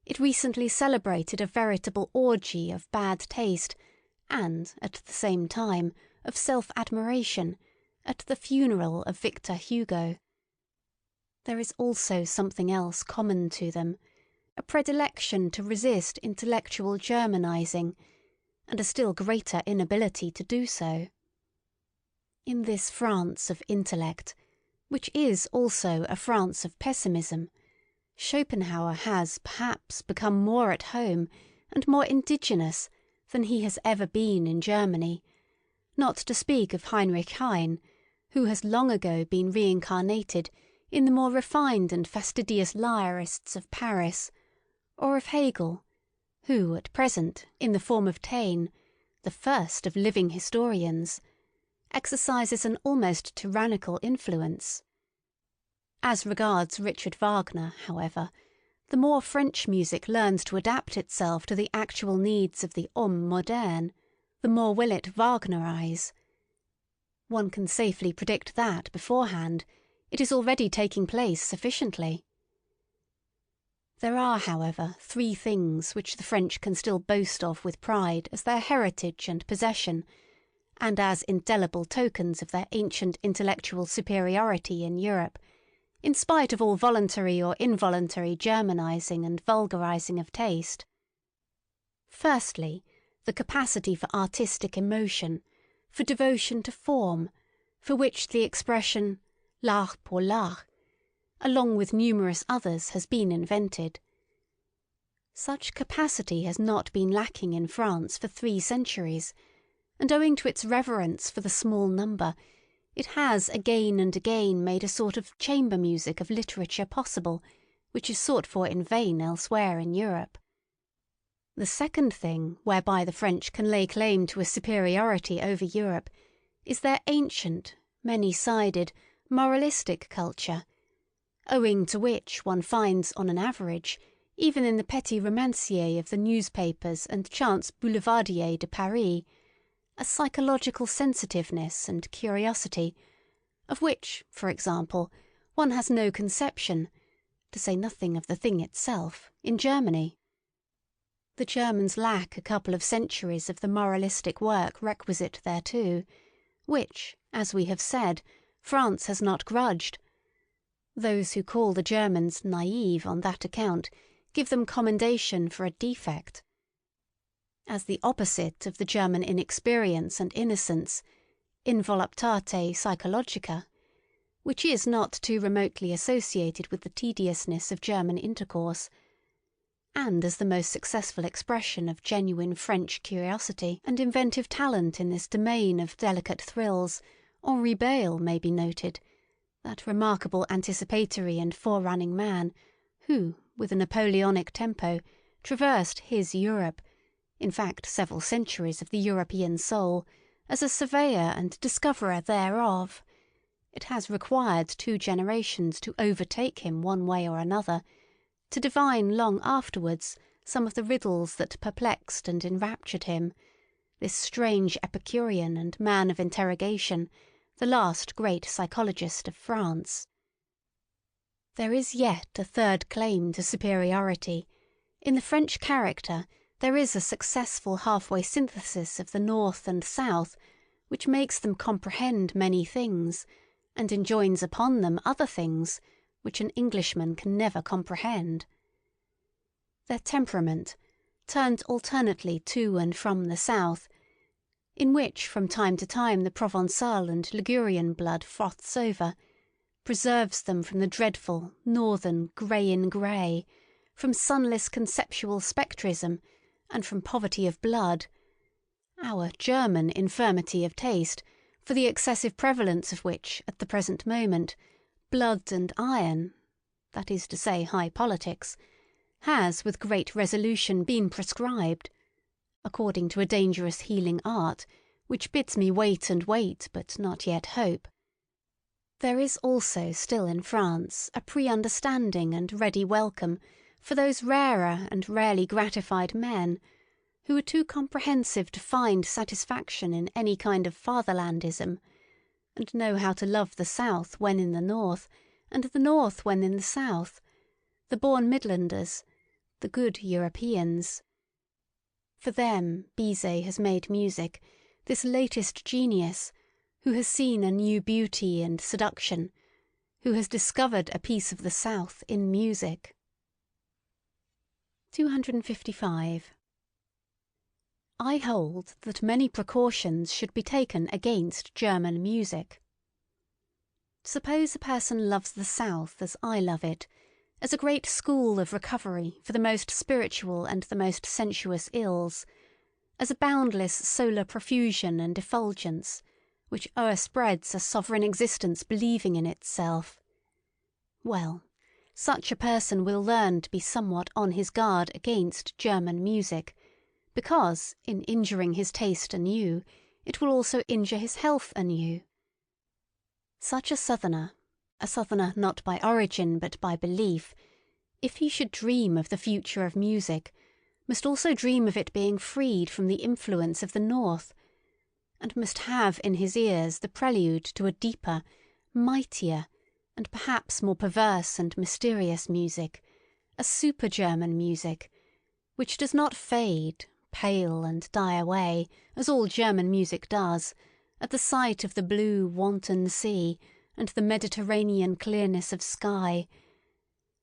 It recently celebrated a veritable orgy of bad taste and, at the same time, of self-admiration at the funeral of Victor Hugo. There is also something else common to them, a predilection to resist intellectual Germanizing, and a still greater inability to do so. In this France of intellect, which is also a France of pessimism, Schopenhauer has perhaps become more at home and more indigenous than he has ever been in Germany, not to speak of Heinrich Heine, who has long ago been reincarnated in the more refined and fastidious lyrists of Paris, or of Hegel, who at present, in the form of Taine, the first of living historians, exercises an almost tyrannical influence. As regards Richard Wagner, however, the more French music learns to adapt itself to the actual needs of the homme moderne, the more will it Wagnerize. One can safely predict that beforehand. It is already taking place sufficiently. There are, however, three things which the French can still boast of with pride as their heritage and possession, and as indelible tokens of their ancient intellectual superiority in Europe, in spite of all voluntary or involuntary Germanizing and vulgarizing of taste. Firstly, the capacity for artistic emotion, for devotion to form, for which the expression l'art pour l'art, along with numerous others, has been invented. Such capacity has not been lacking in France for 3 centuries, and owing to its reverence for the small number, it has again and again made a sort of chamber music of literature possible, which is sought for in vain elsewhere in Europe. The second thing whereby the French can lay claim to a superiority over Europe is their ancient, many-sided, moralistic culture, owing to which one finds on an average, even in the petty romancier of the newspapers and chance boulevardier de Paris, a psychological sensitiveness and curiosity, of which, for example, one has no conception, to say nothing of the thing itself, in Germany. The Germans lack a couple of centuries of the moralistic work requisite thereto, which, as we have said, France has not grudged. Those who call the Germans naive on that account give them commendation for a defect. As the opposite of the German inexperience and innocence, involuptate psychologica, which is not too remotely associated with the tediousness of German intercourse, and as the most successful expression of genuine French curiosity and inventive talent in this domain of delicate thrills, Henri Bayle may be noted, that remarkable anticipatory and forerunning man, who, with a Napoleonic tempo, traversed his Europe, in fact several centuries of the European soul, as a surveyor and discoverer thereof. It has required 2 generations to overtake him one way or another, to divine long afterwards some of the riddles that perplexed and enraptured him, this strange Epicurean and man of interrogation, the last great psychologist of France. There is yet a third claim to superiority. In the French character there is a successful halfway synthesis of the North and South, which makes them comprehend many things, and enjoins upon them other things, which an Englishman can never comprehend. Their temperament, turned alternately to and from the south, in which from time to time the Provençal and Ligurian blood froths over, preserves them from the dreadful northern grey-in-grey, from sunless conceptual spectrism, and from poverty of blood, our German infirmity of taste, for the excessive prevalence of which, at the present moment, blood and iron, that is to say high politics, has with great resolution been prescribed, according to a dangerous healing art, which bids me wait and wait, but not yet hope. There is also still in France a pre-understanding and ready welcome for those rarer and rarely gratified men who are too comprehensive to find satisfaction in any kind of fatherlandism, and know how to love the South when in the North, and the North when in the South, the born Midlanders, the good Europeans. For them Bizet has made music, this latest genius, who has seen a new beauty and seduction, who has discovered a piece of the South in music. 255. I hold that many precautions should be taken against German music. Suppose a person loves the South as I love it, as a great school of recovery for the most spiritual and the most sensuous ills, as a boundless solar profusion and effulgence, which o'erspreads a sovereign existence believing in itself. Well, such a person will learn to be somewhat on his guard against German music, because, in injuring his taste anew, it will also injure his health anew. Such a Southerner not by origin but by belief, if he should dream of the future of music, must also dream of it being freed from the influence of the North, and must have in his ears the prelude to a deeper, mightier, and perhaps more perverse and mysterious music, a super-German music, which does not fade, pale and die away, as all German music does, at the sight of the blue, wanton sea and the Mediterranean clearness of sky,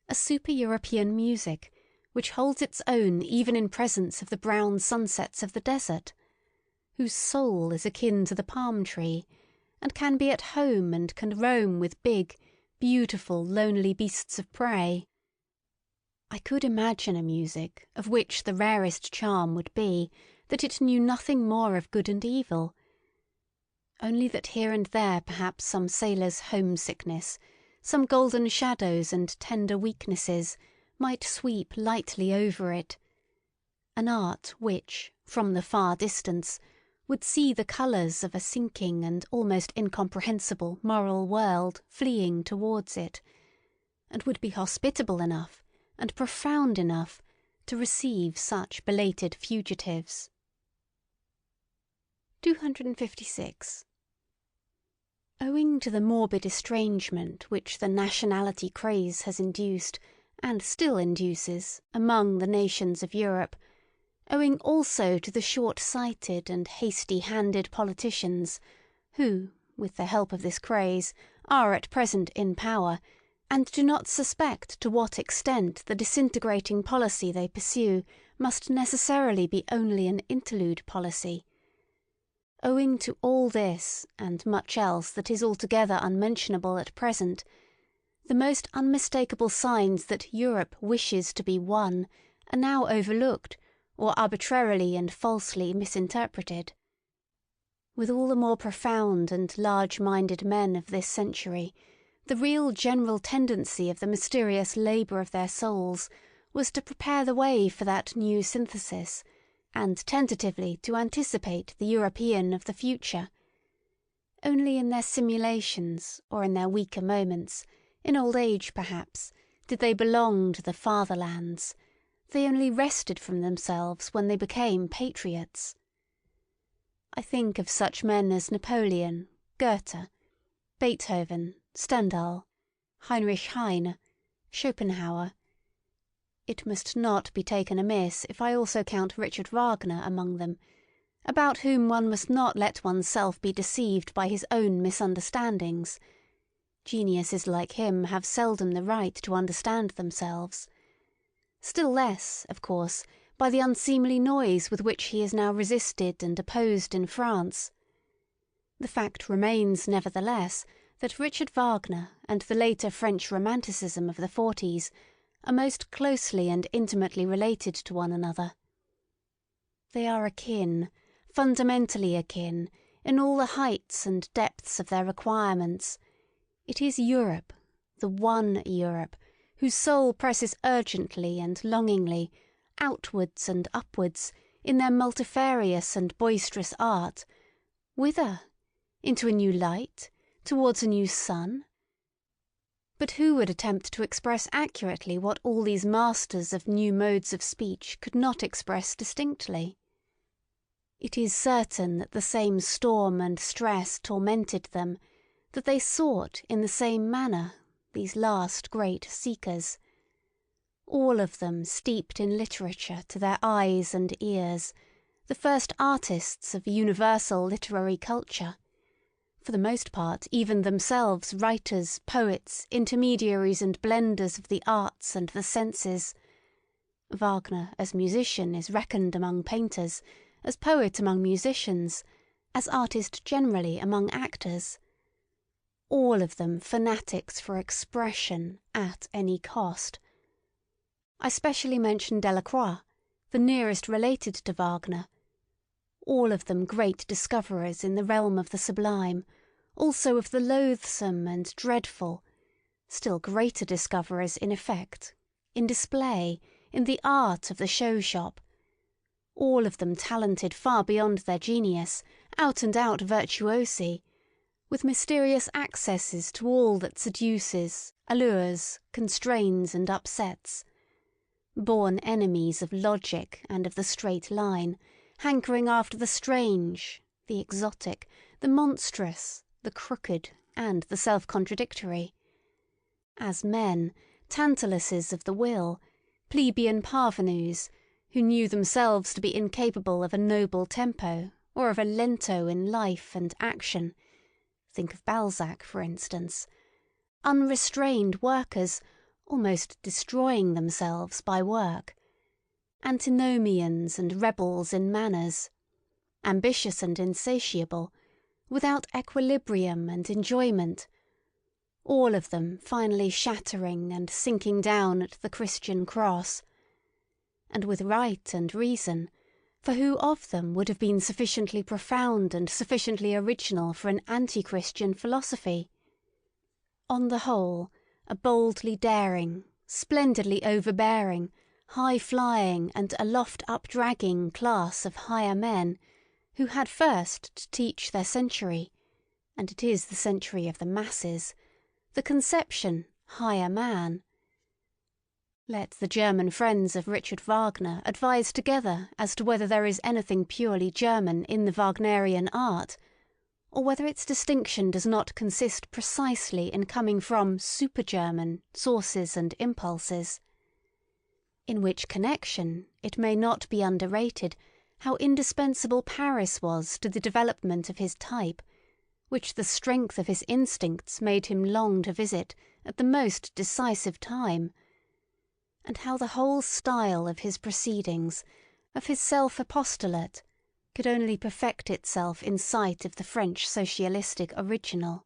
a super-European music which holds its own even in presence of the brown sunsets of the desert, whose soul is akin to the palm tree, and can be at home and can roam with big, beautiful, lonely beasts of prey. I could imagine a music of which the rarest charm would be that it knew nothing more of good and evil, only that here and there perhaps some sailor's homesickness, some golden shadows and tender weaknesses might sweep lightly over it, an art which, from the far distance, would see the colours of a sinking and almost incomprehensible moral world fleeing towards it, and would be hospitable enough and profound enough to receive such belated fugitives. 256. Owing to the morbid estrangement which the nationality craze has induced, and still induces, among the nations of Europe, owing also to the short-sighted and hasty-handed politicians who, with the help of this craze, are at present in power, and do not suspect to what extent the disintegrating policy they pursue must necessarily be only an interlude policy. Owing to all this, and much else that is altogether unmentionable at present, the most unmistakable signs that Europe wishes to be one are now overlooked, or arbitrarily and falsely misinterpreted. With all the more profound and large-minded men of this century, the real general tendency of the mysterious labour of their souls was to prepare the way for that new synthesis, and tentatively to anticipate the European of the future. Only in their simulations, or in their weaker moments, in old age perhaps, did they belong to the fatherlands. They only wrested from themselves when they became patriots. I think of such men as Napoleon, Goethe, Beethoven, Stendhal, Heinrich Heine, Schopenhauer. It must not be taken amiss if I also count Richard Wagner among them, about whom one must not let oneself be deceived by his own misunderstandings. Geniuses like him have seldom the right to understand themselves. Still less, of course, by the unseemly noise with which he is now resisted and opposed in France. The fact remains, nevertheless, that Richard Wagner and the later French Romanticism of the 40s are most closely and intimately related to one another. They are akin, fundamentally akin, in all the heights and depths of their requirements. It is Europe, the one Europe, whose soul presses urgently and longingly, outwards and upwards, in their multifarious and boisterous art. Whither? Into a new light? Towards a new sun? But who would attempt to express accurately what all these masters of new modes of speech could not express distinctly? It is certain that the same storm and stress tormented them, that they sought in the same manner, these last great seekers. All of them steeped in literature to their eyes and ears, the first artists of universal literary culture, for the most part even themselves writers, poets, intermediaries and blenders of the arts and the senses. Wagner as musician is reckoned among painters, as poet among musicians, as artist generally among actors. All of them fanatics for expression at any cost. I specially mention Delacroix, the nearest related to Wagner. All of them great discoverers in the realm of the sublime, also of the loathsome and dreadful, still greater discoverers in effect, in display, in the art of the show-shop. All of them talented far beyond their genius, out-and-out virtuosi, with mysterious accesses to all that seduces, allures, constrains and upsets. Born enemies of logic and of the straight line, hankering after the strange, the exotic, the monstrous, the crooked, and the self-contradictory. As men, Tantalases of the will, plebeian parvenus, who knew themselves to be incapable of a noble tempo, or of a lento in life and action. Think of Balzac, for instance. Unrestrained workers, almost destroying themselves by work. Antinomians and rebels in manners. Ambitious and insatiable, without equilibrium and enjoyment. All of them finally shattering and sinking down at the Christian cross. And with right and reason, for who of them would have been sufficiently profound and sufficiently original for an anti-Christian philosophy? On the whole, a boldly daring, splendidly overbearing, high-flying and aloft-up-dragging class of higher men, who had first to teach their century, and it is the century of the masses, the conception higher man. Let the German friends of Richard Wagner advise together as to whether there is anything purely German in the Wagnerian art, or whether its distinction does not consist precisely in coming from super-German sources and impulses. In which connection it may not be underrated how indispensable Paris was to the development of his type, which the strength of his instincts made him long to visit at the most decisive time, and how the whole style of his proceedings, of his self-apostolate, could only perfect itself in sight of the French socialistic original.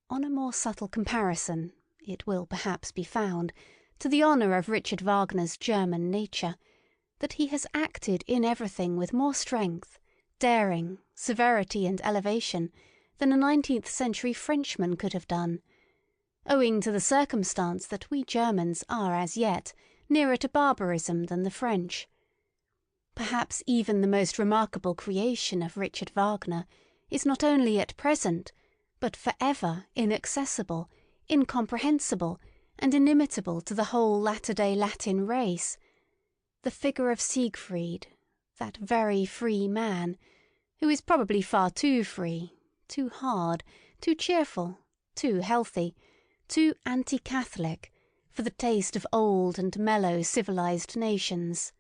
On a more subtle comparison, it will perhaps be found, to the honour of Richard Wagner's German nature, that he has acted in everything with more strength, daring, severity and elevation than a 19th century Frenchman could have done, owing to the circumstance that we Germans are as yet nearer to barbarism than the French. Perhaps even the most remarkable creation of Richard Wagner is not only at present, but for ever inaccessible, incomprehensible, and inimitable to the whole latter-day Latin race, the figure of Siegfried, that very free man, who is probably far too free, too hard, too cheerful, too healthy, too anti-Catholic for the taste of old and mellow civilized nations.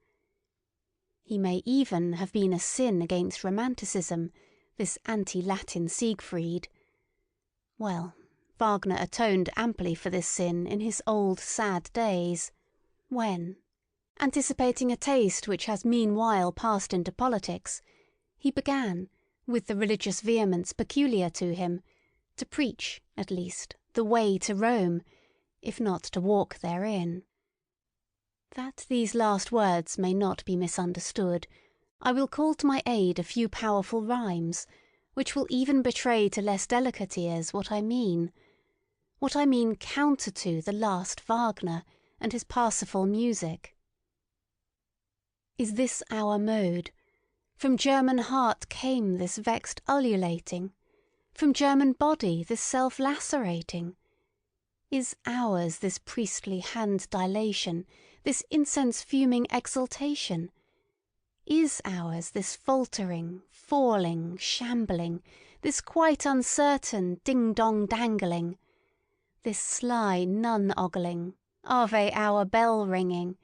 He may even have been a sin against Romanticism, this anti-Latin Siegfried. Well, Wagner atoned amply for this sin in his old sad days, when, anticipating a taste which has meanwhile passed into politics, he began, with the religious vehemence peculiar to him, to preach, at least, the way to Rome, if not to walk therein. That these last words may not be misunderstood, I will call to my aid a few powerful rhymes, which will even betray to less delicate ears what I mean counter to the last Wagner and his Parsifal music. Is this our mode? From German heart came this vexed ululating? From German body this self-lacerating? Is ours this priestly hand dilation, this incense-fuming exaltation? Is ours this faltering, falling, shambling, this quite uncertain ding-dong dangling, this sly nun-ogling, Ave-hour bell-ringing,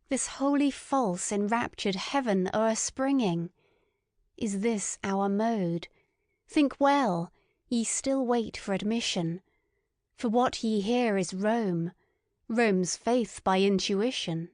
this holy false enraptured heaven o'erspringing? Is this our mode? Think well, ye still wait for admission, for what ye hear is Rome, Rome's faith by intuition.